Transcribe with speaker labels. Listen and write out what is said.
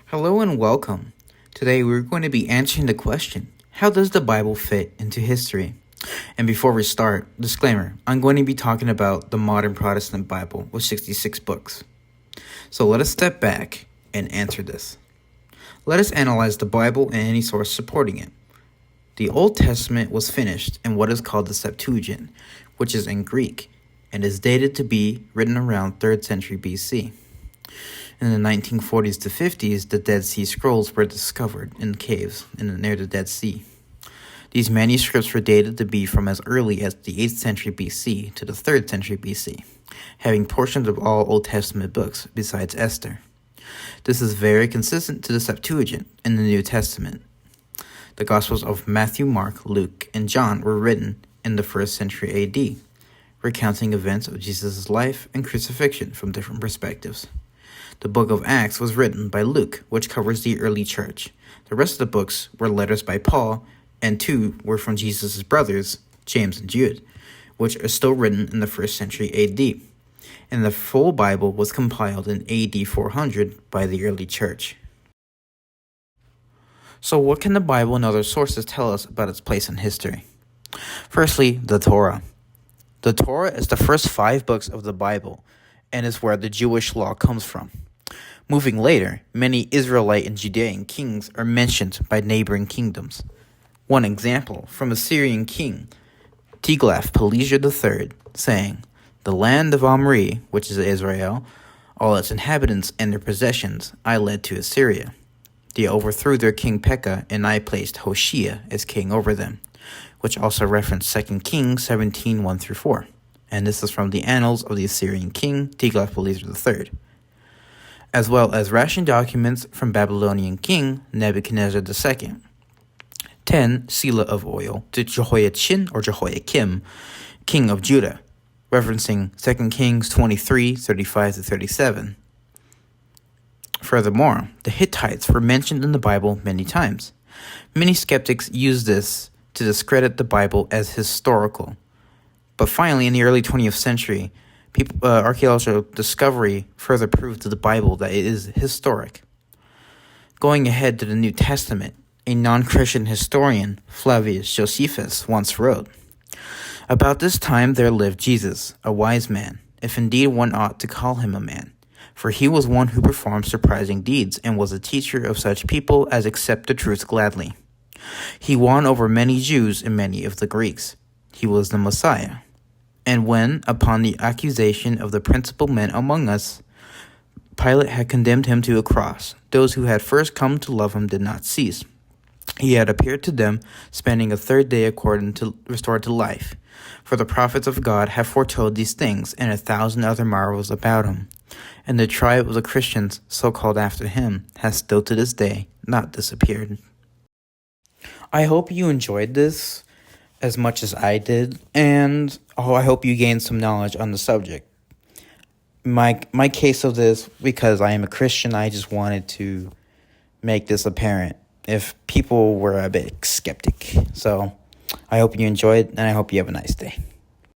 Speaker 1: Hello and welcome. Today we're going to be answering the question, how does the Bible fit into history? And before we start, disclaimer, I'm going to be talking about the modern Protestant Bible with 66 books. So let us step back and answer this. Let us analyze the Bible and any source supporting it. The Old Testament was finished in what is called the Septuagint, which is in Greek, and is dated to be written around 3rd century BC. In the 1940s to 50s, the Dead Sea Scrolls were discovered in caves near the Dead Sea. These manuscripts were dated to be from as early as the 8th century BC to the 3rd century BC, having portions of all Old Testament books besides Esther. This is very consistent to the Septuagint in the New Testament. The Gospels of Matthew, Mark, Luke, and John were written in the 1st century AD, recounting events of Jesus' life and crucifixion from different perspectives. The book of Acts was written by Luke, which covers the early church. The rest of the books were letters by Paul, and 2 were from Jesus' brothers, James and Jude, which are still written in the 1st century AD. And the full Bible was compiled in AD 400 by the early church. So what can the Bible and other sources tell us about its place in history? Firstly, the Torah. The Torah is the first 5 books of the Bible, and is where the Jewish law comes from. Moving later, many Israelite and Judean kings are mentioned by neighboring kingdoms. One example from Assyrian king Tiglath-Pileser III, saying, "The land of Omri, which is Israel, all its inhabitants and their possessions, I led to Assyria. They overthrew their king Pekah, and I placed Hoshea as king over them," which also referenced 2 Kings 17, 1-4. And this is from the Annals of the Assyrian king Tiglath-Pileser III, as well as Ration documents from Babylonian king Nebuchadnezzar II. 10 Selah of oil to Jehoiachin or Jehoiakim, king of Judah, referencing 2 Kings 23, 35-37. Furthermore, the Hittites were mentioned in the Bible many times. Many skeptics use this to discredit the Bible as historical. But finally, in the early 20th century, archaeological discovery further proved to the Bible that it is historic. Going ahead to the New Testament, a non-Christian historian, Flavius Josephus, once wrote, "About this time there lived Jesus, a wise man, if indeed one ought to call him a man. For he was one who performed surprising deeds, and was a teacher of such people as accept the truth gladly. He won over many Jews and many of the Greeks. He was the Messiah. And when, upon the accusation of the principal men among us, Pilate had condemned him to a cross, those who had first come to love him did not cease. He had appeared to them, spending a 3rd day restored to life. For the prophets of God have foretold these things, and 1,000 other marvels about him. And the tribe of the Christians, so called after him, has still to this day not disappeared." I hope you enjoyed this as much as I did, and I hope you gained some knowledge on the subject. My case of this, because I am a Christian, I just wanted to make this apparent if people were a bit skeptic. So I hope you enjoyed, and I hope you have a nice day.